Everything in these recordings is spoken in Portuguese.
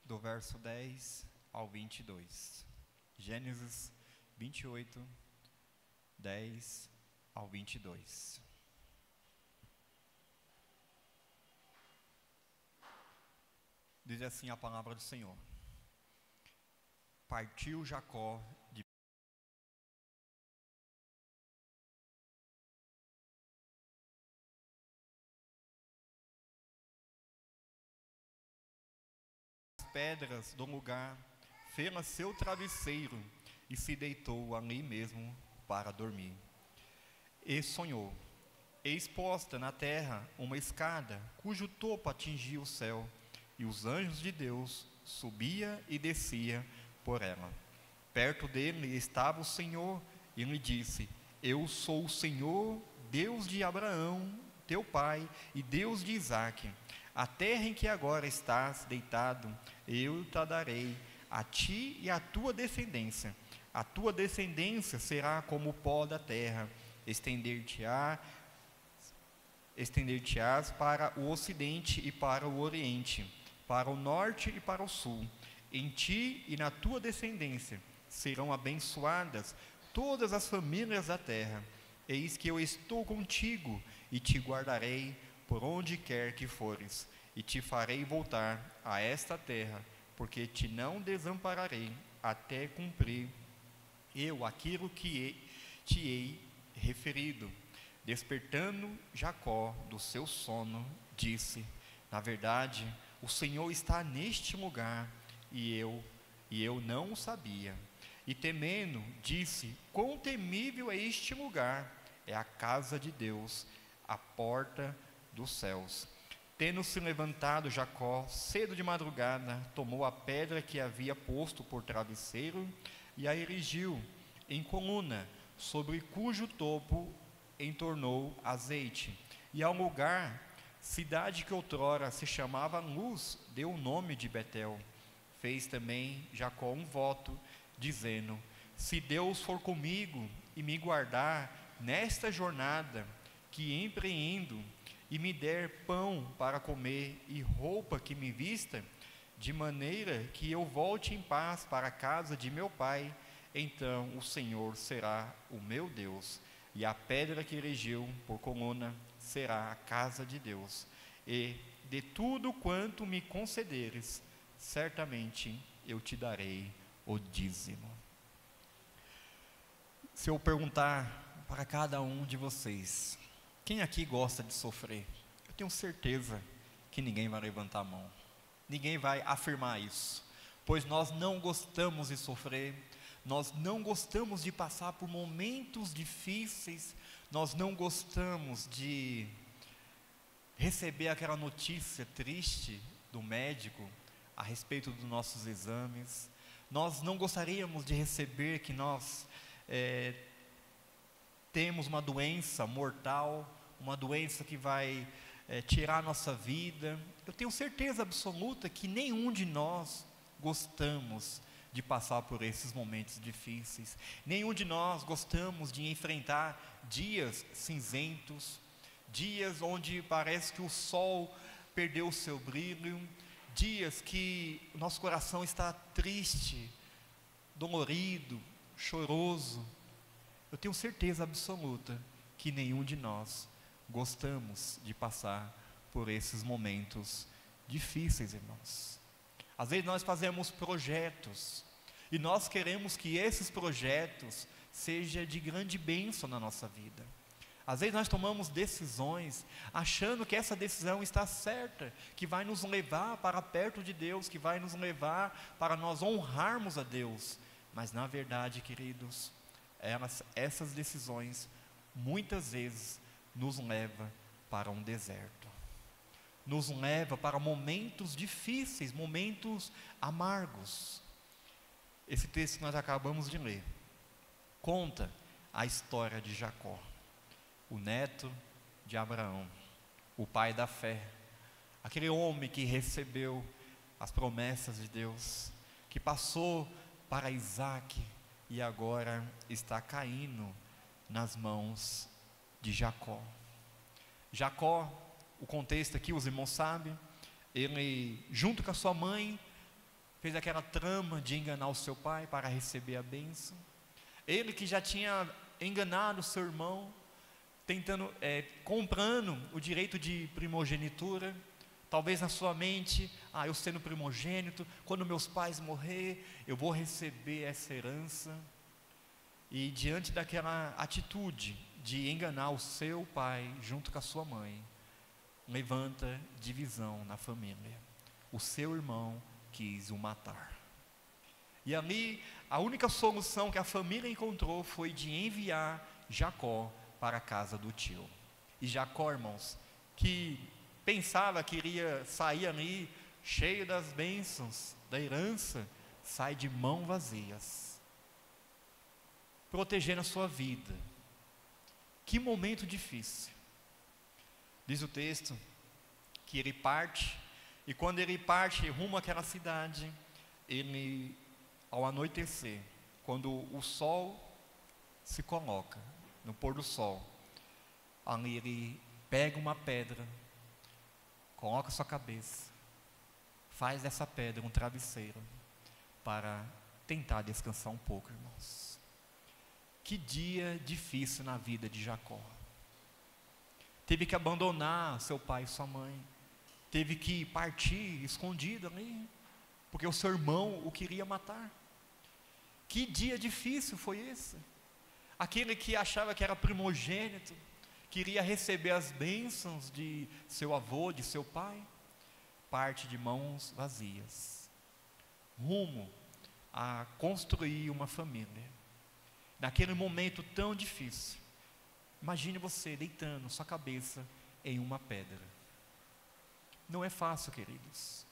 do verso 10 ao 22. Gênesis 28, 10 ao 22. Diz assim a palavra do Senhor: Partiu Jacó de pedras do lugar, fê-las seu travesseiro e se deitou ali mesmo para dormir. E sonhou, eis posta na terra uma escada, cujo topo atingia o céu, e os anjos de Deus subia e descia por ela. Perto dele estava o Senhor e lhe disse: Eu sou o Senhor, Deus de Abraão, teu pai, e Deus de Isaque. A terra em que agora estás deitado, eu te darei, a ti e à tua descendência. A tua descendência será como o pó da terra, estender-te-ás para o ocidente e para o oriente, para o norte e para o sul. Em ti e na tua descendência serão abençoadas todas as famílias da terra. Eis que eu estou contigo e te guardarei por onde quer que fores, e te farei voltar a esta terra, porque te não desampararei até cumprir eu aquilo que te hei referido. Despertando Jacó do seu sono, disse: Na verdade, o Senhor está neste lugar, e eu não o sabia. E temendo, disse: Quão temível é este lugar! É a casa de Deus, a porta dos céus. Tendo-se levantado Jacó cedo de madrugada, tomou a pedra que havia posto por travesseiro e a erigiu em coluna, sobre cujo topo entornou azeite. E ao lugar, cidade que outrora se chamava Luz, deu o nome de Betel. Fez também Jacó um voto, dizendo: Se Deus for comigo e me guardar nesta jornada que empreendo, e me der pão para comer e roupa que me vista, de maneira que eu volte em paz para a casa de meu pai, então o Senhor será o meu Deus, e a pedra que erigiu por coluna será a casa de Deus. E de tudo quanto me concederes, certamente eu te darei o dízimo. Se eu perguntar para cada um de vocês: quem aqui gosta de sofrer? Eu tenho certeza que ninguém vai levantar a mão. Ninguém vai afirmar isso. Pois nós não gostamos de sofrer. Nós não gostamos de passar por momentos difíceis. Nós não gostamos de receber aquela notícia triste do médico a respeito dos nossos exames. Nós não gostaríamos de receber que nós temos uma doença mortal, uma doença que vai tirar a nossa vida. Eu tenho certeza absoluta que nenhum de nós gostamos de passar por esses momentos difíceis. Nenhum de nós gostamos de enfrentar dias cinzentos, dias onde parece que o sol perdeu o seu brilho, dias que o nosso coração está triste, dolorido, choroso. Eu tenho certeza absoluta que nenhum de nós gostamos de passar por esses momentos difíceis, irmãos. Às vezes nós fazemos projetos e nós queremos que esses projetos sejam de grande bênção na nossa vida. Às vezes nós tomamos decisões achando que essa decisão está certa, que vai nos levar para perto de Deus, que vai nos levar para nós honrarmos a Deus. Mas na verdade, queridos, essas decisões muitas vezes nos levam para um deserto, nos leva para momentos difíceis, momentos amargos. Esse texto que nós acabamos de ler conta a história de Jacó, o neto de Abraão, o pai da fé, aquele homem que recebeu as promessas de Deus, que passou para Isaque e agora está caindo nas mãos de Jacó. Jacó, o contexto aqui, os irmãos sabem, ele junto com a sua mãe fez aquela trama de enganar o seu pai para receber a bênção. Ele que já tinha enganado o seu irmão, comprando o direito de primogenitura. Talvez na sua mente, eu sendo primogênito, quando meus pais morrer, eu vou receber essa herança. E diante daquela atitude de enganar o seu pai junto com a sua mãe, levanta divisão na família. O seu irmão quis o matar. E ali, a única solução que a família encontrou foi de enviar Jacó para a casa do tio. E Jacó, irmãos, que pensava que iria sair ali cheio das bênçãos, da herança, sai de mãos vazias, protegendo a sua vida. Que momento difícil. Diz o texto que ele parte, e quando ele parte rumo àquela cidade, ele, ao anoitecer, quando o sol se coloca, no pôr do sol, ali ele pega uma pedra, coloca sua cabeça, faz dessa pedra um travesseiro, para tentar descansar um pouco, irmãos. Que dia difícil na vida de Jacó. Teve que abandonar seu pai e sua mãe, teve que partir escondido ali, porque o seu irmão o queria matar. Que dia difícil foi esse? Aquele que achava que era primogênito, queria receber as bênçãos de seu avô, de seu pai, parte de mãos vazias, rumo a construir uma família. Naquele momento tão difícil, imagine você deitando sua cabeça em uma pedra. Não é fácil, queridos.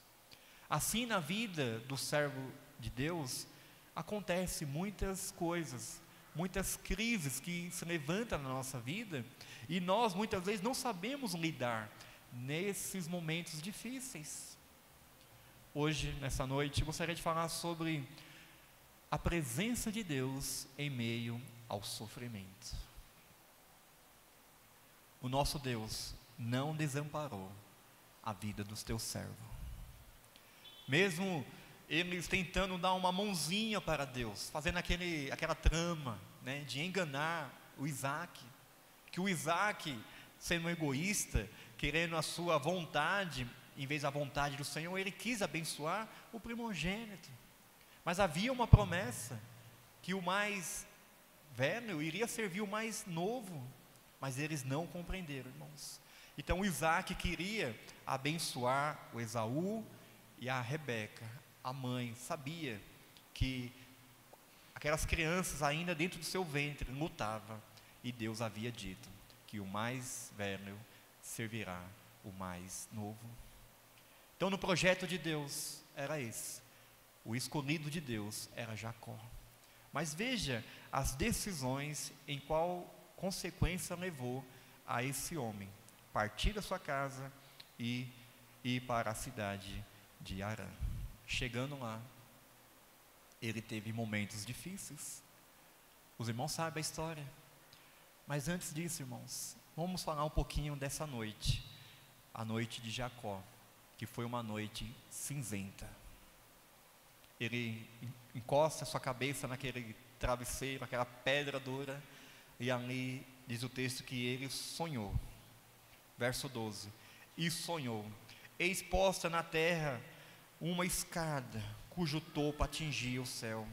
Assim, na vida do servo de Deus, acontece muitas coisas, muitas crises que se levantam na nossa vida, e nós muitas vezes não sabemos lidar nesses momentos difíceis. Hoje, nessa noite, eu gostaria de falar sobre a presença de Deus em meio ao sofrimento. O nosso Deus não desamparou a vida dos teus servos. Mesmo eles tentando dar uma mãozinha para Deus, fazendo aquela trama, né, de enganar o Isaac, que o Isaac, sendo egoísta, querendo a sua vontade, em vez da vontade do Senhor, ele quis abençoar o primogênito. Mas havia uma promessa, que o mais velho iria servir o mais novo, mas eles não compreenderam, irmãos. Então o Isaac queria abençoar o Esaú e a Rebeca. A mãe sabia que aquelas crianças ainda dentro do seu ventre lutavam, e Deus havia dito que o mais velho servirá o mais novo. Então no projeto de Deus era esse. O escolhido de Deus era Jacó. Mas veja as decisões em qual consequência levou a esse homem partir da sua casa e ir para a cidade de Harã. Chegando lá, ele teve momentos difíceis. Os irmãos sabem a história. Mas antes disso, irmãos, vamos falar um pouquinho dessa noite, a noite de Jacó, que foi uma noite cinzenta. Ele encosta a sua cabeça naquele travesseiro, aquela pedra dura, e ali diz o texto que ele sonhou. Verso 12: e sonhou, eis posta na terra uma escada, cujo topo atingia o céu,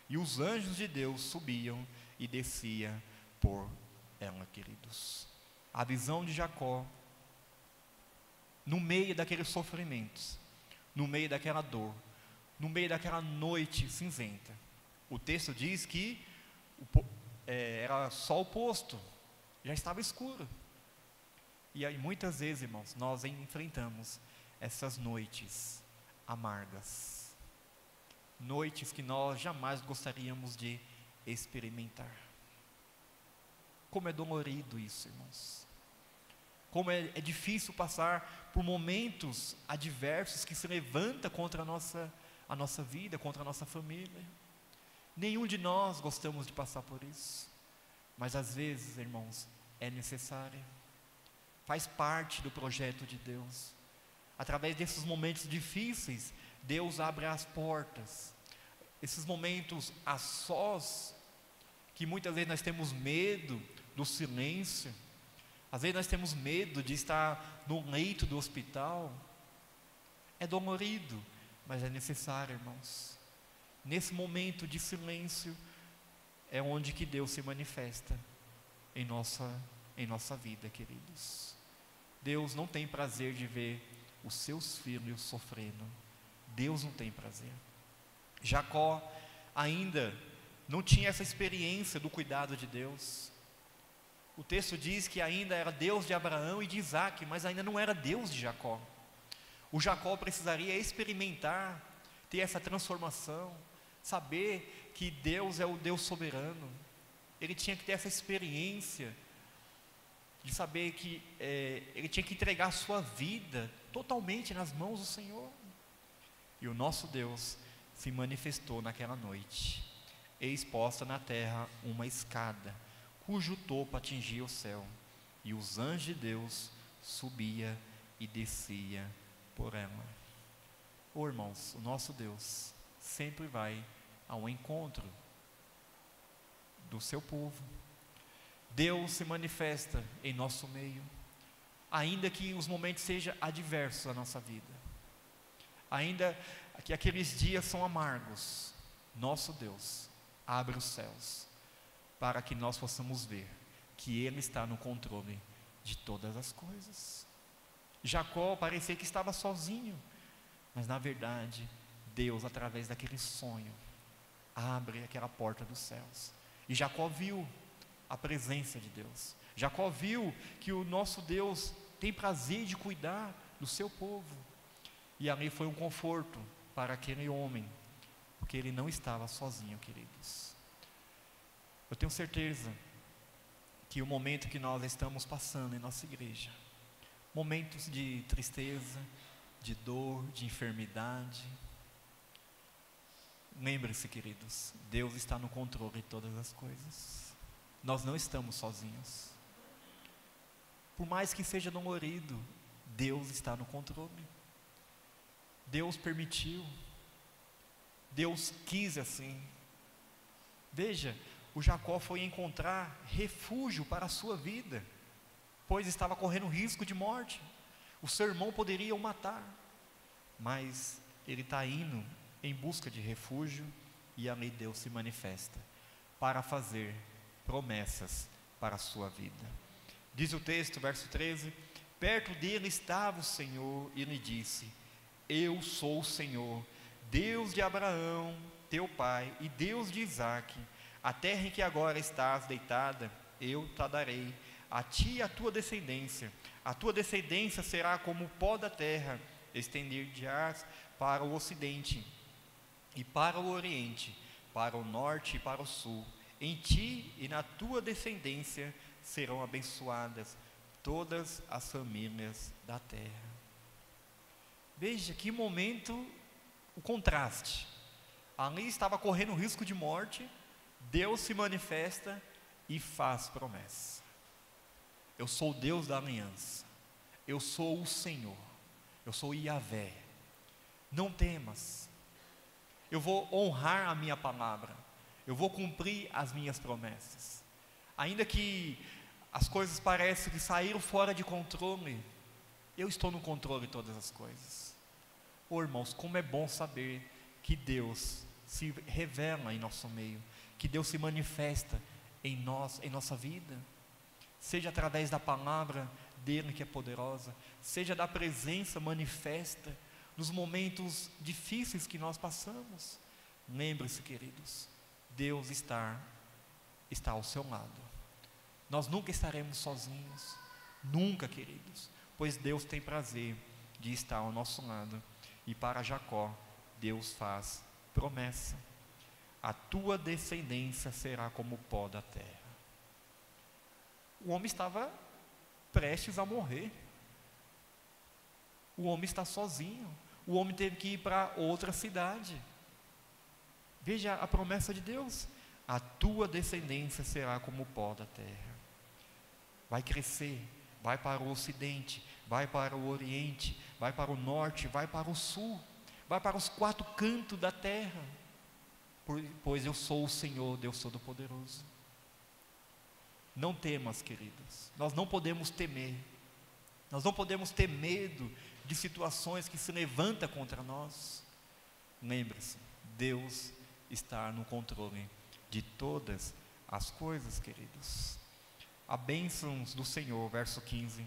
e os anjos de Deus subiam e desciam por ela, queridos. A visão de Jacó, no meio daqueles sofrimentos, no meio daquela dor, no meio daquela noite cinzenta. O texto diz que era sol posto, já estava escuro. E aí muitas vezes, irmãos, nós enfrentamos essas noites amargas, noites que nós jamais gostaríamos de experimentar. Como é dolorido isso, irmãos. Como é difícil passar por momentos adversos que se levantam contra a nossa vida, contra a nossa família. Nenhum de nós gostamos de passar por isso, mas às vezes, irmãos, é necessário. Faz parte do projeto de Deus. Através desses momentos difíceis, Deus abre as portas. Esses momentos a sós, que muitas vezes nós temos medo do silêncio, às vezes nós temos medo de estar no leito do hospital. É dolorido, mas é necessário, irmãos. Nesse momento de silêncio é onde que Deus se manifesta em nossa vida, queridos. Deus não tem prazer de ver os seus filhos sofrendo. Deus não tem prazer. Jacó ainda não tinha essa experiência do cuidado de Deus. O texto diz que ainda era Deus de Abraão e de Isaac, mas ainda não era Deus de Jacó. O Jacó precisaria experimentar, ter essa transformação, saber que Deus é o Deus soberano. Ele tinha que ter essa experiência de saber que ele tinha que entregar a sua vida totalmente nas mãos do Senhor. E o nosso Deus se manifestou naquela noite. Eis posta na terra uma escada, cujo topo atingia o céu, e os anjos de Deus subia e descia por ela. Oh, irmãos, o nosso Deus sempre vai ao encontro do seu povo. Deus se manifesta em nosso meio, ainda que os momentos sejam adversos à nossa vida, ainda que aqueles dias são amargos. Nosso Deus abre os céus para que nós possamos ver que Ele está no controle de todas as coisas. Jacó parecia que estava sozinho, mas na verdade Deus, através daquele sonho, abre aquela porta dos céus, e Jacó viu a presença de Deus. Jacó viu que o nosso Deus tem prazer de cuidar do seu povo, e ali foi um conforto para aquele homem, porque ele não estava sozinho, queridos. Eu tenho certeza que o momento que nós estamos passando em nossa igreja, momentos de tristeza, de dor, de enfermidade, lembre-se, queridos, Deus está no controle de todas as coisas. Nós não estamos sozinhos. Por mais que seja dolorido, Deus está no controle. Deus permitiu, Deus quis assim. Veja, o Jacó foi encontrar refúgio para a sua vida, pois estava correndo risco de morte. O seu irmão poderia o matar, mas ele está indo em busca de refúgio, e ali Deus se manifesta para fazer promessas para a sua vida. Diz o texto, verso 13: perto dele estava o Senhor e lhe disse: eu sou o Senhor, Deus de Abraão, teu pai, e Deus de Isaque. A terra em que agora estás deitada, eu te darei, a ti e a tua descendência. A tua descendência será como o pó da terra, estender-te-ás para o ocidente e para o oriente, para o norte e para o sul. Em ti e na tua descendência serão abençoadas todas as famílias da terra. Veja que momento, o contraste. Ali estava correndo risco de morte, Deus se manifesta e faz promessa. Eu sou o Deus da aliança, eu sou o Senhor, eu sou Yahvé. Não temas, eu vou honrar a minha palavra, eu vou cumprir as minhas promessas. Ainda que as coisas pareçam que saíram fora de controle, eu estou no controle de todas as coisas. Oh, irmãos, como é bom saber que Deus se revela em nosso meio, que Deus se manifesta em nós, em nossa vida, seja através da palavra dele que é poderosa, seja da presença manifesta nos momentos difíceis que nós passamos. Lembre-se, queridos, Deus está ao seu lado. Nós nunca estaremos sozinhos, nunca, queridos, pois Deus tem prazer de estar ao nosso lado. E para Jacó, Deus faz promessa: a tua descendência será como o pó da terra. O homem estava prestes a morrer, o homem está sozinho, o homem teve que ir para outra cidade. Veja a promessa de Deus: a tua descendência será como o pó da terra. Vai crescer, vai para o ocidente, vai para o oriente, vai para o norte, vai para o sul, vai para os quatro cantos da terra, pois eu sou o Senhor, Deus Todo-Poderoso. Não temas, queridos, nós não podemos temer, nós não podemos ter medo de situações que se levantam contra nós. Lembre-se, Deus está no controle de todas as coisas, queridos. A bênção do Senhor, verso 15: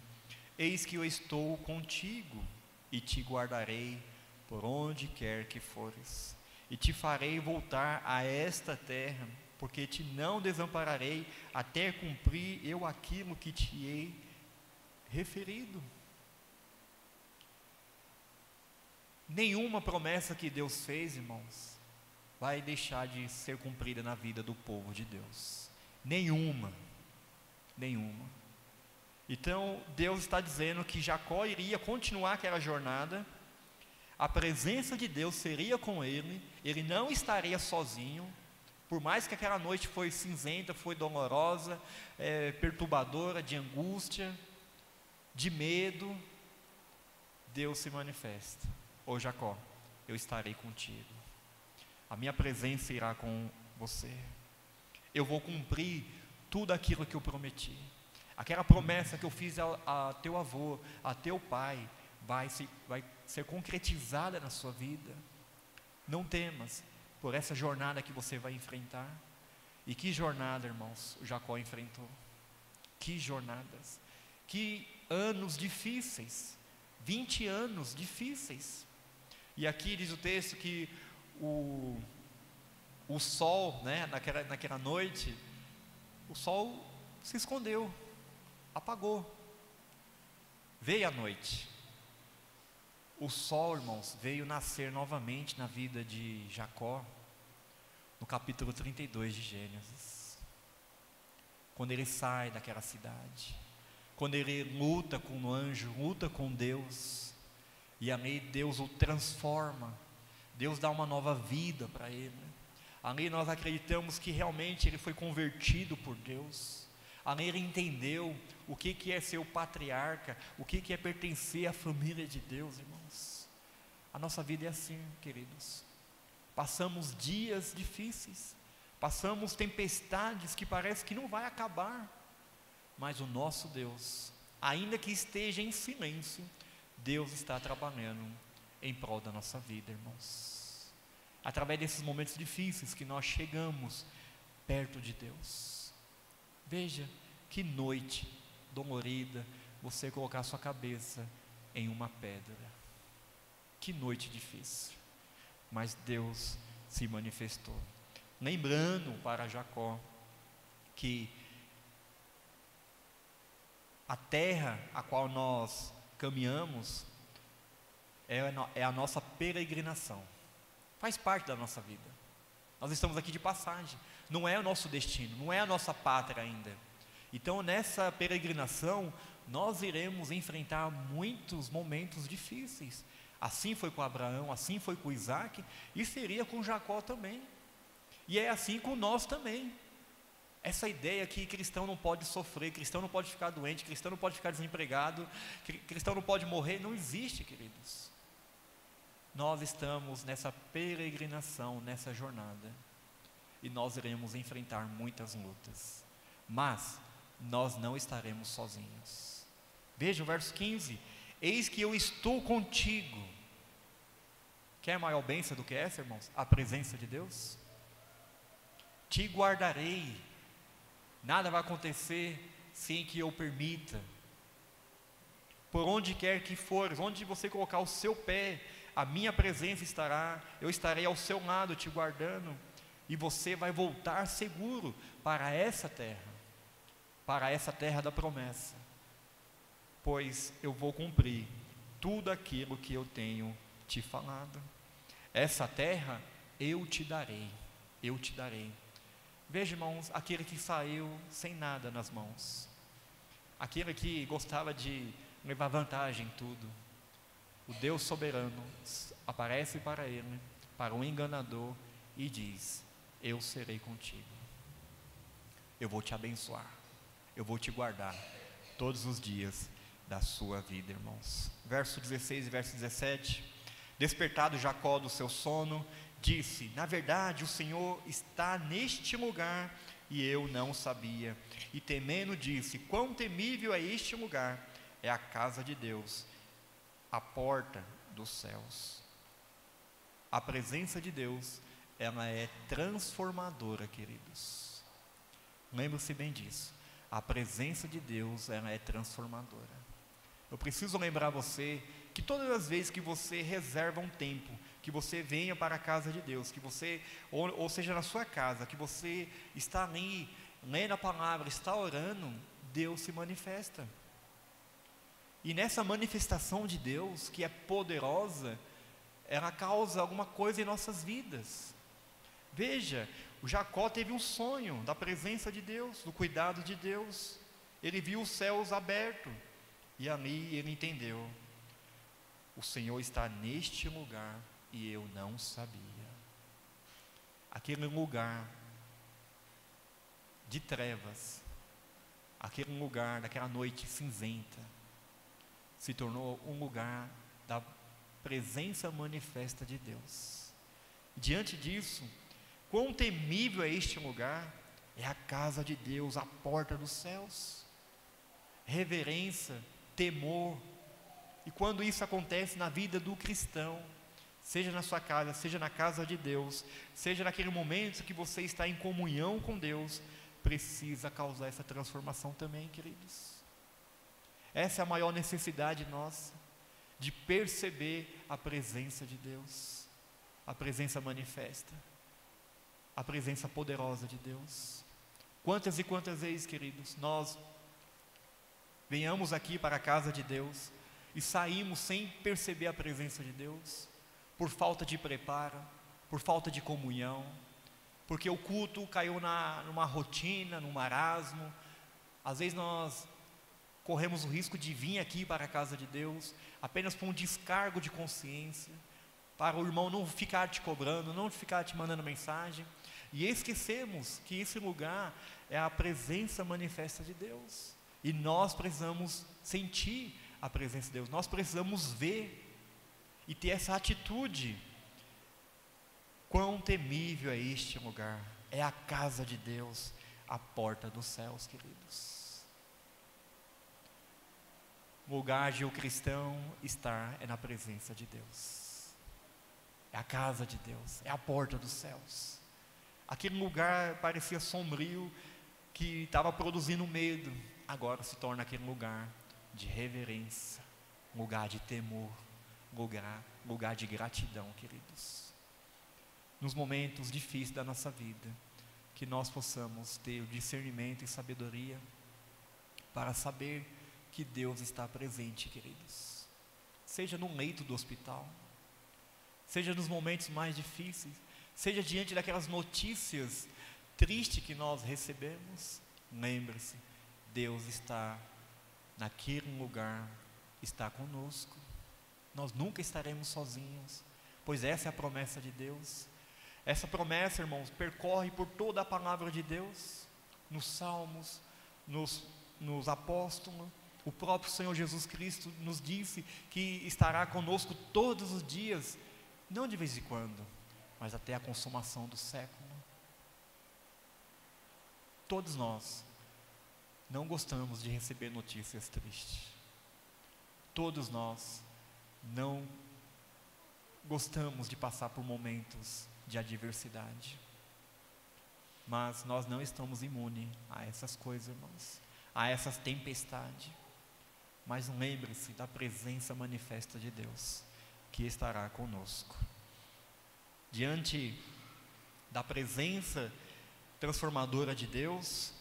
eis que eu estou contigo e te guardarei por onde quer que fores, e te farei voltar a esta terra, porque te não desampararei até cumprir eu aquilo que te hei referido. Nenhuma promessa que Deus fez, irmãos, vai deixar de ser cumprida na vida do povo de Deus. Nenhuma. Então Deus está dizendo que Jacó iria continuar aquela jornada, a presença de Deus seria com ele, ele não estaria sozinho. Por mais que aquela noite foi cinzenta, foi dolorosa, perturbadora, de angústia, de medo, Deus se manifesta: ô Jacó, eu estarei contigo, a minha presença irá com você, eu vou cumprir tudo aquilo que eu prometi. Aquela promessa que eu fiz a teu avô, a teu pai, vai ser concretizada na sua vida. Não temas por essa jornada que você vai enfrentar. E que jornada, irmãos, Jacó enfrentou. Que jornadas, que anos difíceis, 20 anos difíceis. E aqui diz o texto que o sol, né, naquela noite, o sol se escondeu, apagou. Veio a noite. O sol, irmãos, veio nascer novamente na vida de Jacó, no capítulo 32 de Gênesis. Quando ele sai daquela cidade, quando ele luta com o anjo, luta com Deus, e ali Deus o transforma, Deus dá uma nova vida para ele. Ali nós acreditamos que realmente ele foi convertido por Deus. Ali ele entendeu o que é ser o patriarca, o que é pertencer à família de Deus, irmãos. A nossa vida é assim, queridos. Passamos dias difíceis, passamos tempestades que parece que não vai acabar, mas o nosso Deus, ainda que esteja em silêncio, Deus está trabalhando em prol da nossa vida, irmãos. Através desses momentos difíceis que nós chegamos perto de Deus. Veja que noite dolorida você colocar sua cabeça em uma pedra. Que noite difícil. Mas Deus se manifestou. Lembrando para Jacó que a terra a qual nós caminhamos é a nossa peregrinação. Faz parte da nossa vida. Nós estamos aqui de passagem. Não é o nosso destino, não é a nossa pátria ainda. Então nessa peregrinação nós iremos enfrentar muitos momentos difíceis. Assim foi com Abraão, assim foi com Isaac, e seria com Jacó também. E é assim com nós também. Essa ideia que cristão não pode sofrer, cristão não pode ficar doente, cristão não pode ficar desempregado, cristão não pode morrer, não existe, queridos. Nós estamos nessa peregrinação, nessa jornada, e nós iremos enfrentar muitas lutas, mas nós não estaremos sozinhos. Veja o verso 15: eis que eu estou contigo. Quer maior bênção do que essa, irmãos? A presença de Deus. Te guardarei, nada vai acontecer sem que eu permita. Por onde quer que fores, onde você colocar o seu pé, a minha presença estará, eu estarei ao seu lado te guardando, e você vai voltar seguro para essa terra da promessa, pois eu vou cumprir tudo aquilo que eu tenho te falado. Essa terra eu te darei. Veja, irmãos, aquele que saiu sem nada nas mãos, aquele que gostava de levar vantagem em tudo, o Deus soberano aparece para ele, para um enganador, e diz: eu serei contigo, eu vou te abençoar, eu vou te guardar todos os dias da sua vida, irmãos. Verso 16 e verso 17: Despertado Jacó do seu sono, disse: na verdade o Senhor está neste lugar e eu não sabia. E temendo disse: quão temível é este lugar! É a casa de Deus, a porta dos céus. A presença de Deus, ela é transformadora, queridos. Lembre-se bem disso. A presença de Deus, ela é transformadora. Eu preciso lembrar você que todas as vezes que você reserva um tempo, que você venha para a casa de Deus, que você, ou seja, na sua casa, que você está ali, lendo a palavra, está orando, Deus se manifesta. E nessa manifestação de Deus, que é poderosa, ela causa alguma coisa em nossas vidas. Veja, o Jacó teve um sonho da presença de Deus, do cuidado de Deus. Ele viu os céus abertos, e ali ele entendeu: o Senhor está neste lugar e eu não sabia. Aquele lugar de trevas, aquele lugar daquela noite cinzenta, se tornou um lugar da presença manifesta de Deus. Diante disso, quão temível é este lugar! É a casa de Deus, a porta dos céus. Reverência, temor. E quando isso acontece na vida do cristão, seja na sua casa, seja na casa de Deus, seja naquele momento que você está em comunhão com Deus, precisa causar essa transformação também, queridos. Essa é a maior necessidade nossa, de perceber a presença de Deus, a presença manifesta, a presença poderosa de Deus. Quantas e quantas vezes, queridos, nós venhamos aqui para a casa de Deus e saímos sem perceber a presença de Deus, por falta de preparo, por falta de comunhão, porque o culto caiu numa rotina, num marasmo. Às vezes nós corremos o risco de vir aqui para a casa de Deus apenas por um descargo de consciência, para o irmão não ficar te cobrando, não ficar te mandando mensagem, e esquecemos que esse lugar é a presença manifesta de Deus, e nós precisamos sentir a presença de Deus, nós precisamos ver e ter essa atitude. Quão temível é este lugar! É a casa de Deus, a porta dos céus, queridos. O lugar de o cristão estar é na presença de Deus, é a casa de Deus, é a porta dos céus. Aquele lugar parecia sombrio, que estava produzindo medo, agora se torna aquele lugar de reverência, lugar de temor, lugar de gratidão, queridos. Nos momentos difíceis da nossa vida, que nós possamos ter o discernimento e sabedoria para saber que Deus está presente, queridos. Seja no leito do hospital, seja nos momentos mais difíceis, seja diante daquelas notícias tristes que nós recebemos, lembre-se, Deus está naquele lugar, está conosco. Nós nunca estaremos sozinhos, pois essa é a promessa de Deus. Essa promessa, irmãos, percorre por toda a palavra de Deus, nos salmos, nos apóstolos. O próprio Senhor Jesus Cristo nos disse que estará conosco todos os dias, não de vez em quando, mas até a consumação do século. Todos nós não gostamos de receber notícias tristes. Todos nós não gostamos de passar por momentos de adversidade. Mas nós não estamos imunes a essas coisas, irmãos, a essas tempestades. Mas lembre-se da presença manifesta de Deus, que estará conosco. Diante da presença transformadora de Deus,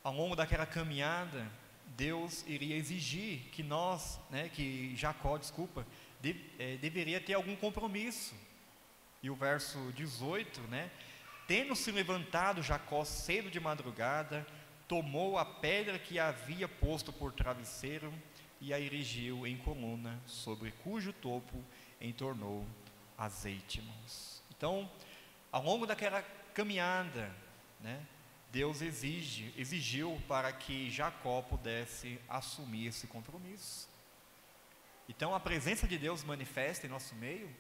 ao longo daquela caminhada, Deus iria exigir que nós, que Jacó, deveria ter algum compromisso. E o verso 18, tendo se levantado Jacó cedo de madrugada, tomou a pedra que havia posto por travesseiro e a erigiu em coluna, sobre cujo topo entornou azeite, irmãos. Então, ao longo daquela caminhada, Deus exigiu para que Jacó pudesse assumir esse compromisso. Então a presença de Deus manifesta em nosso meio,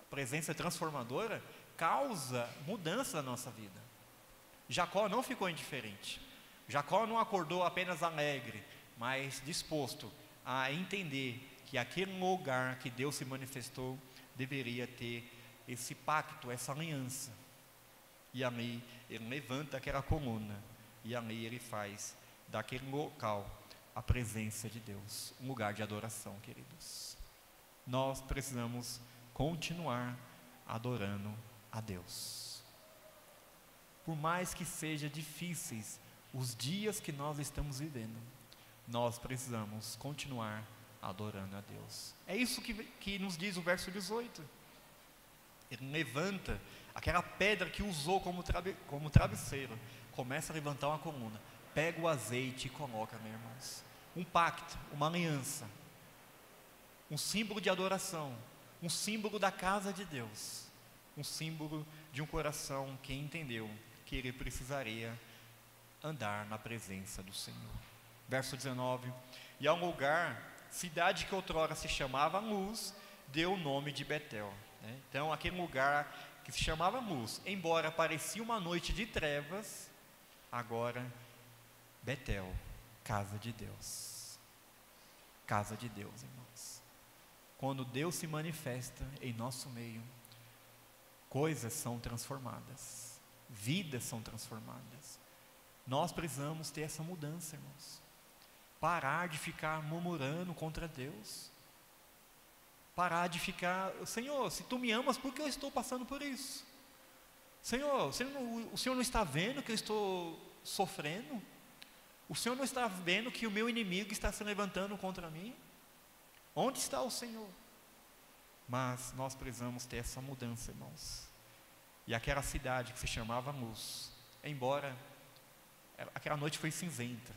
a presença transformadora, causa mudança na nossa vida. Jacó não ficou indiferente. Jacó não acordou apenas alegre, mas disposto a entender que aquele lugar que Deus se manifestou deveria ter esse pacto, essa aliança. E ali ele levanta aquela coluna, e ali ele faz daquele local a presença de Deus, um lugar de adoração, queridos. Nós precisamos continuar adorando a Deus. Por mais que sejam difíceis os dias que nós estamos vivendo, nós precisamos continuar adorando a Deus. É isso que nos diz o verso 18. Ele levanta aquela pedra que usou como travesseiro, começa a levantar uma coluna, pega o azeite e coloca, meus irmãos. Um pacto, uma aliança, um símbolo de adoração, um símbolo da casa de Deus, um símbolo de um coração que entendeu que ele precisaria andar na presença do Senhor. Verso 19: e ao lugar, cidade que outrora se chamava Luz, deu o nome de Betel. Então aquele lugar que se chamava Luz, embora parecia uma noite de trevas, agora Betel, casa de Deus. Casa de Deus, irmãos. Quando Deus se manifesta em nosso meio, coisas são transformadas, vidas são transformadas. Nós precisamos ter essa mudança, irmãos. Parar de ficar murmurando contra Deus. Parar de ficar, Senhor, se Tu me amas, por que eu estou passando por isso? Senhor, o Senhor não está vendo que eu estou sofrendo? O Senhor não está vendo que o meu inimigo está se levantando contra mim? Onde está o Senhor? Mas nós precisamos ter essa mudança, irmãos. E aquela cidade que se chamava Luz, embora aquela noite foi cinzenta,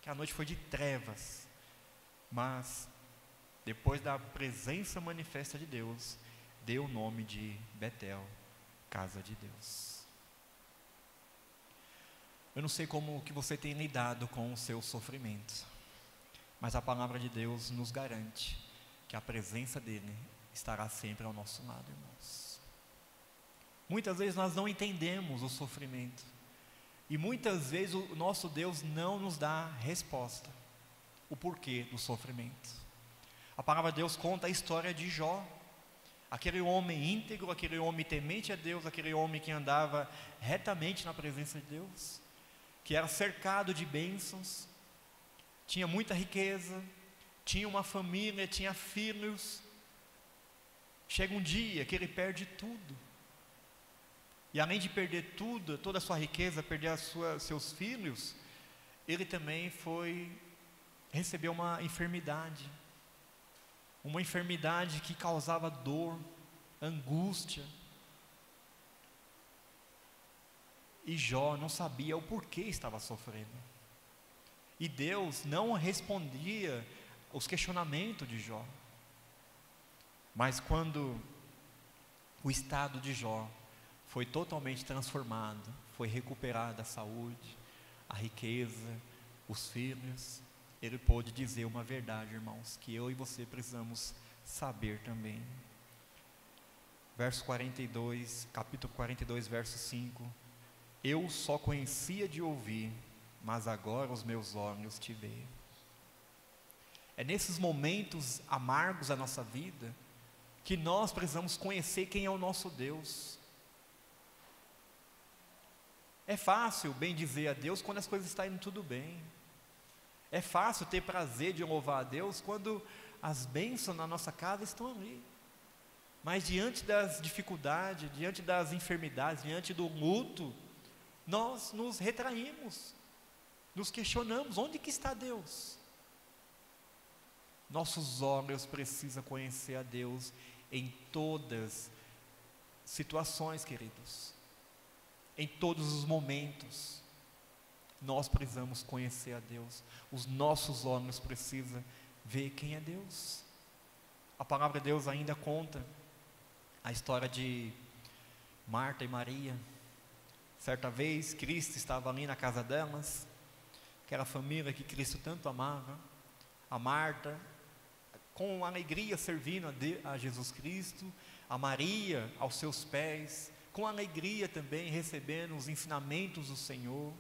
aquela noite foi de trevas, mas depois da presença manifesta de Deus, deu o nome de Betel, casa de Deus. Eu não sei como que você tem lidado com o seu sofrimento, mas a palavra de Deus nos garante que a presença dele estará sempre ao nosso lado, irmãos. Muitas vezes nós não entendemos o sofrimento, e muitas vezes o nosso Deus não nos dá resposta, o porquê do sofrimento. A palavra de Deus conta a história de Jó, aquele homem íntegro, aquele homem temente a Deus, aquele homem que andava retamente na presença de Deus, que era cercado de bênçãos, tinha muita riqueza, tinha uma família, tinha filhos. Chega um dia que ele perde tudo, e além de perder tudo, toda a sua riqueza, perder seus filhos, ele também recebeu uma enfermidade que causava dor, angústia, e Jó não sabia o porquê estava sofrendo, e Deus não respondia os questionamentos de Jó. Mas quando o estado de Jó foi totalmente transformado, foi recuperada a saúde, a riqueza, os filhos, ele pôde dizer uma verdade, irmãos, que eu e você precisamos saber também. Verso 42, capítulo 42, verso 5: eu só conhecia de ouvir, mas agora os meus olhos te veem. É nesses momentos amargos da nossa vida que nós precisamos conhecer quem é o nosso Deus. É fácil bem dizer a Deus quando as coisas estão indo tudo bem. É fácil ter prazer de louvar a Deus quando as bênçãos na nossa casa estão ali. Mas diante das dificuldades, diante das enfermidades, diante do luto, nós nos retraímos, nos questionamos: onde que está Deus? Nossos olhos precisam conhecer a Deus em todas as situações, queridos. Em todos os momentos, nós precisamos conhecer a Deus. Os nossos olhos precisam ver quem é Deus. A palavra de Deus ainda conta a história de Marta e Maria. Certa vez, Cristo estava ali na casa delas, aquela família que Cristo tanto amava. A Marta com alegria servindo a Jesus Cristo, a Maria aos seus pés, com alegria também recebendo os ensinamentos do Senhor.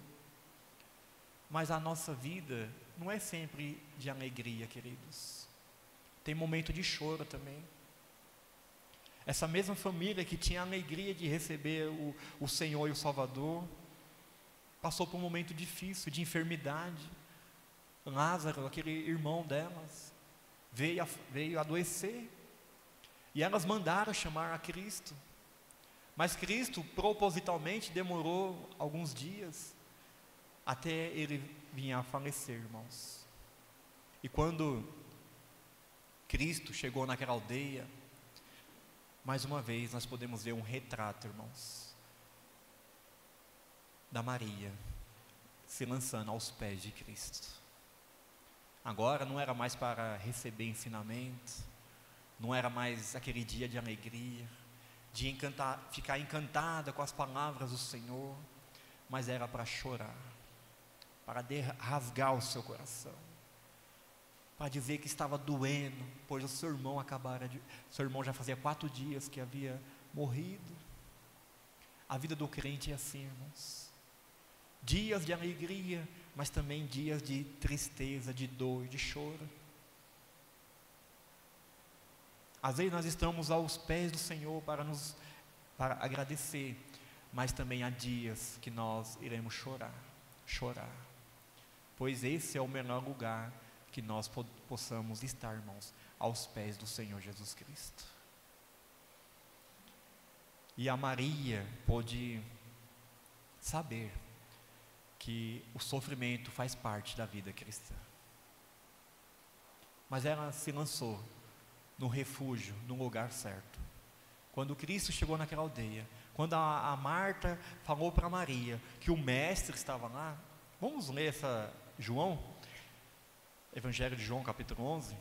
Mas a nossa vida não é sempre de alegria, queridos. Tem momento de choro também. Essa mesma família que tinha a alegria de receber o Senhor e o Salvador, passou por um momento difícil, de enfermidade. Lázaro, aquele irmão delas, veio adoecer. E elas mandaram chamar a Cristo. Mas Cristo, propositalmente, demorou alguns dias, até ele vir a falecer, irmãos. E quando Cristo chegou naquela aldeia, mais uma vez nós podemos ver um retrato, irmãos, da Maria se lançando aos pés de Cristo. Agora não era mais para receber ensinamento, não era mais aquele dia de alegria, de ficar encantada com as palavras do Senhor, mas era para chorar, para rasgar o seu coração, para dizer que estava doendo, pois o seu irmão seu irmão já fazia 4 dias que havia morrido. A vida do crente é assim, irmãos, dias de alegria, mas também dias de tristeza, de dor e de choro. Às vezes nós estamos aos pés do Senhor para agradecer, mas também há dias que nós iremos chorar, pois esse é o menor lugar que nós possamos estar, irmãos, aos pés do Senhor Jesus Cristo. E a Maria pôde saber que o sofrimento faz parte da vida cristã, mas ela se lançou no refúgio, no lugar certo. Quando Cristo chegou naquela aldeia, quando a Marta falou para Maria que o Mestre estava lá, vamos ler Evangelho de João, capítulo 11.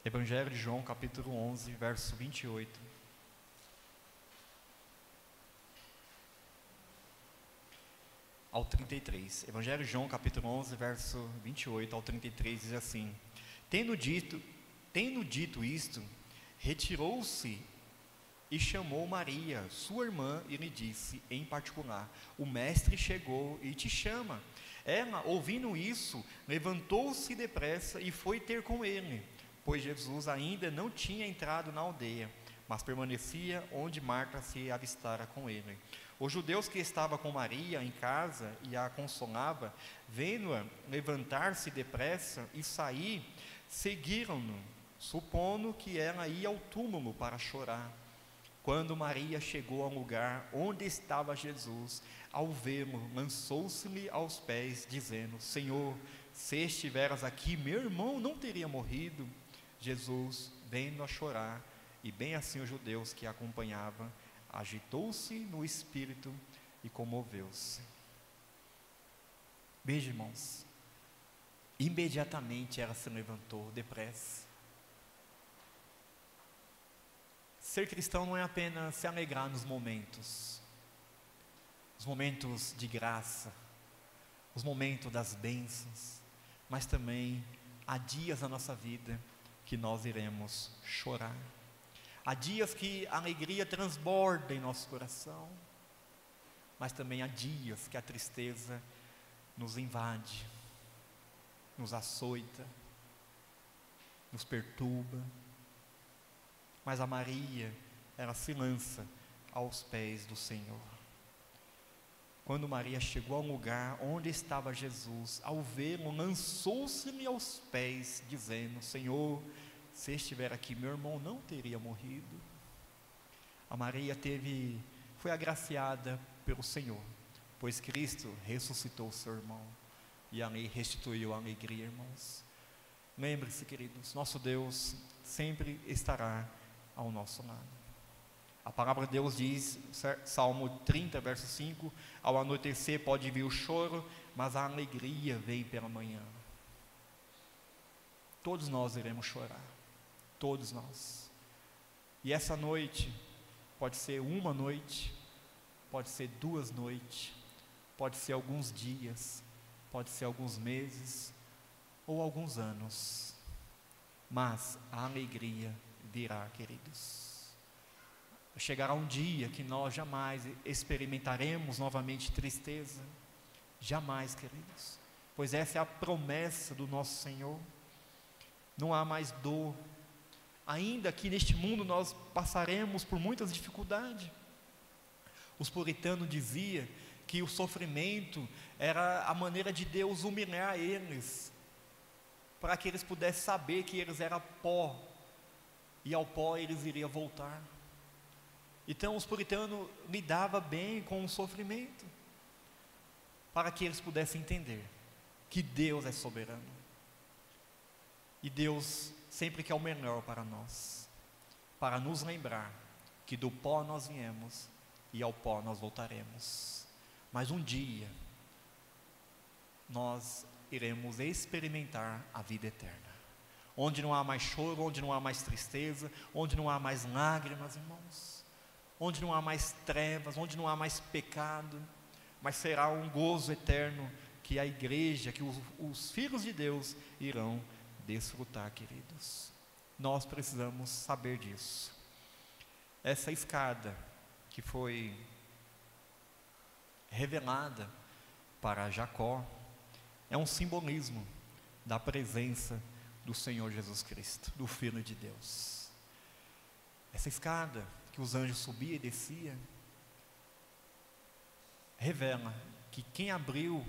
Evangelho de João, capítulo 11, verso 28. Ao 33. Evangelho de João, capítulo 11, verso 28 ao 33, diz assim: Tendo dito isto, retirou-se e chamou Maria, sua irmã, e lhe disse em particular: o mestre chegou e te chama. Ela, ouvindo isso, levantou-se depressa e foi ter com ele, pois Jesus ainda não tinha entrado na aldeia, mas permanecia onde Marta se avistara com ele. Os judeus que estavam com Maria em casa e a consolava, vendo-a levantar-se depressa e sair, seguiram-no, supondo que ela ia ao túmulo para chorar. Quando Maria chegou ao lugar onde estava Jesus, ao vê-lo, lançou-se-lhe aos pés, dizendo: Senhor, se estiveras aqui, meu irmão não teria morrido. Jesus, vendo-a chorar, e bem assim os judeus que a acompanhavam, agitou-se no espírito e comoveu-se. Veja, irmãos, imediatamente ela se levantou depressa. Ser cristão não é apenas se alegrar nos momentos, os momentos de graça, os momentos das bênçãos, mas também há dias na nossa vida que nós iremos chorar. Há dias que a alegria transborda em nosso coração, mas também há dias que a tristeza nos invade, nos açoita, nos perturba. Mas a Maria, ela se lança aos pés do Senhor. Quando Maria chegou ao lugar onde estava Jesus, ao vê-lo, lançou-se-lhe aos pés, dizendo: Senhor, se estiver aqui, meu irmão não teria morrido. A Maria foi agraciada pelo Senhor, pois Cristo ressuscitou seu irmão, e ali restituiu a alegria, irmãos. Lembre-se, queridos, nosso Deus sempre estará ao nosso lado. A palavra de Deus diz, Salmo 30, verso 5, ao anoitecer pode vir o choro, mas a alegria vem pela manhã. Todos nós iremos chorar, todos nós. E essa noite, pode ser uma noite, pode ser 2 noites, pode ser alguns dias, pode ser alguns meses ou alguns anos, mas a alegria virá, queridos. Chegará um dia que nós jamais experimentaremos novamente tristeza, jamais, queridos, pois essa é a promessa do nosso Senhor. Não há mais dor, ainda que neste mundo nós passaremos por muitas dificuldades. Os puritanos diziam que o sofrimento era a maneira de Deus humilhar eles, para que eles pudessem saber que eles eram pó, e ao pó eles iriam voltar. Então os puritanos lidavam bem com o sofrimento, para que eles pudessem entender que Deus é soberano, e Deus sempre quer o melhor para nós, para nos lembrar que do pó nós viemos, e ao pó nós voltaremos. Mas um dia nós iremos experimentar a vida eterna, onde não há mais choro, onde não há mais tristeza, onde não há mais lágrimas, irmãos, onde não há mais trevas, onde não há mais pecado, mas será um gozo eterno que a igreja, que os filhos de Deus irão desfrutar, queridos. Nós precisamos saber disso. Essa escada que foi revelada para Jacó é um simbolismo da presença do Senhor Jesus Cristo, do Filho de Deus. Essa escada que os anjos subiam e desciam revela que quem abriu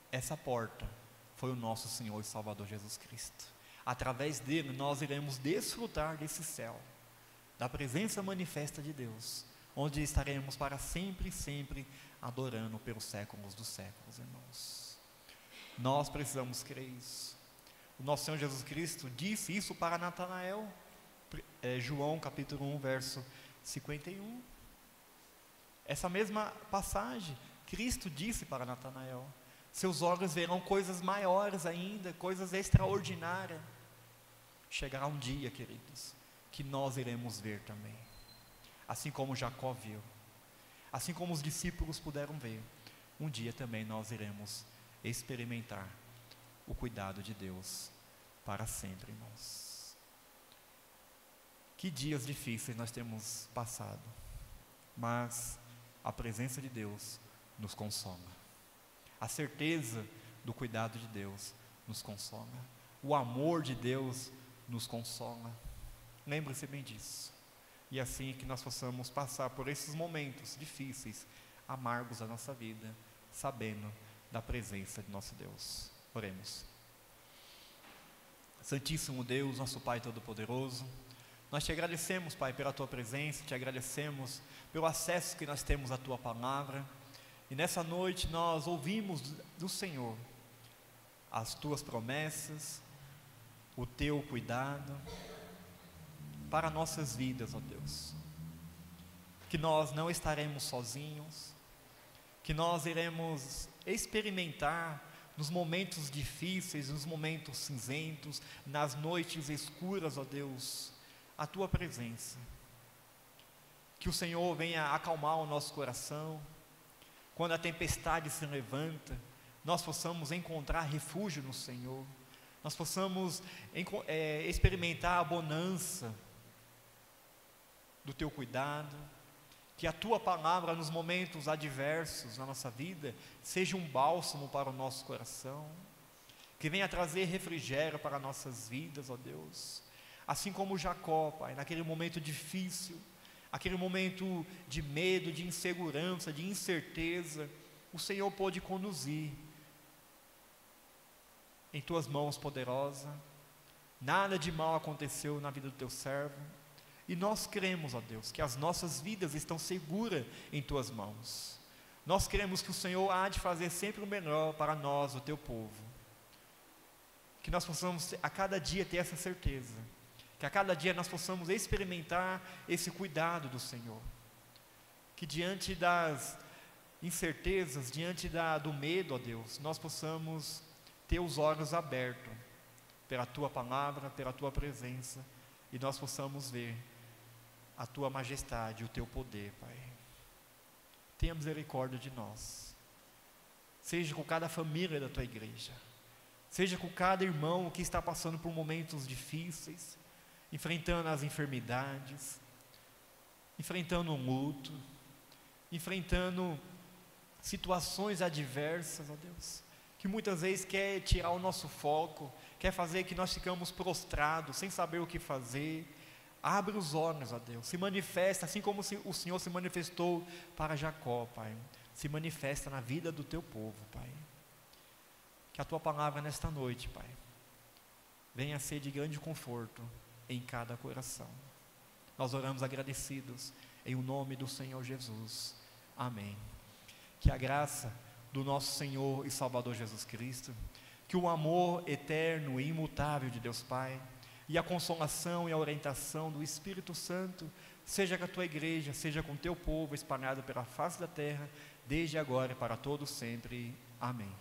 essa porta foi o nosso Senhor e Salvador Jesus Cristo. Através dele nós iremos desfrutar desse céu, da presença manifesta de Deus, onde estaremos para sempre e sempre adorando pelos séculos dos séculos, irmãos. Nós precisamos crer isso. O nosso Senhor Jesus Cristo disse isso para Natanael, João capítulo 1, verso 51. Essa mesma passagem, Cristo disse para Natanael: seus olhos verão coisas maiores ainda, coisas extraordinárias. Chegará um dia, queridos, que nós iremos ver também, assim como Jacó viu, assim como os discípulos puderam ver. Um dia também nós iremos experimentar o cuidado de Deus para sempre, irmãos. Que dias difíceis nós temos passado, mas a presença de Deus nos consola, a certeza do cuidado de Deus nos consola, o amor de Deus nos consola. Lembre-se bem disso, e assim que nós possamos passar por esses momentos difíceis, amargos da nossa vida, sabendo da presença de nosso Deus. Oremos. Santíssimo Deus, nosso Pai Todo-Poderoso, nós te agradecemos, Pai, pela Tua presença, te agradecemos pelo acesso que nós temos à Tua Palavra, e nessa noite nós ouvimos do Senhor as Tuas promessas, o Teu cuidado para nossas vidas, ó Deus, que nós não estaremos sozinhos, que nós iremos experimentar nos momentos difíceis, nos momentos cinzentos, nas noites escuras, ó Deus, a Tua presença, que o Senhor venha acalmar o nosso coração, quando a tempestade se levanta, nós possamos encontrar refúgio no Senhor, nós possamos experimentar a bonança do Teu cuidado, que a Tua palavra nos momentos adversos na nossa vida seja um bálsamo para o nosso coração, que venha trazer refrigério para nossas vidas, ó Deus, assim como Jacó, Pai, naquele momento difícil, aquele momento de medo, de insegurança, de incerteza, o Senhor pôde conduzir em Tuas mãos poderosas, nada de mal aconteceu na vida do Teu servo, e nós cremos, ó Deus, que as nossas vidas estão seguras em Tuas mãos. Nós cremos que o Senhor há de fazer sempre o melhor para nós, o Teu povo, que nós possamos a cada dia ter essa certeza, que a cada dia nós possamos experimentar esse cuidado do Senhor, que diante das incertezas, diante do medo, ó Deus, nós possamos ter os olhos abertos pela Tua palavra, pela Tua presença, e nós possamos ver a Tua majestade, o Teu poder, Pai. Tenha misericórdia de nós. seja com cada família da tua igreja, seja com cada irmão que está passando por momentos difíceis, enfrentando as enfermidades, enfrentando um luto, enfrentando situações adversas, ó Deus, que muitas vezes quer tirar o nosso foco, quer fazer que nós ficamos prostrados, sem saber o que fazer. Abre os olhos, ó Deus, se manifesta, assim como o Senhor se manifestou para Jacó, Pai, se manifesta na vida do teu povo, Pai. Que a tua palavra nesta noite, Pai, venha ser de grande conforto em cada coração. Nós oramos agradecidos em o nome do Senhor Jesus. Amém. Que a graça do nosso Senhor e Salvador Jesus Cristo, que o amor eterno e imutável de Deus Pai, e a consolação e a orientação do Espírito Santo, seja com a tua igreja, seja com o teu povo espalhado pela face da terra, desde agora e para todos sempre. Amém.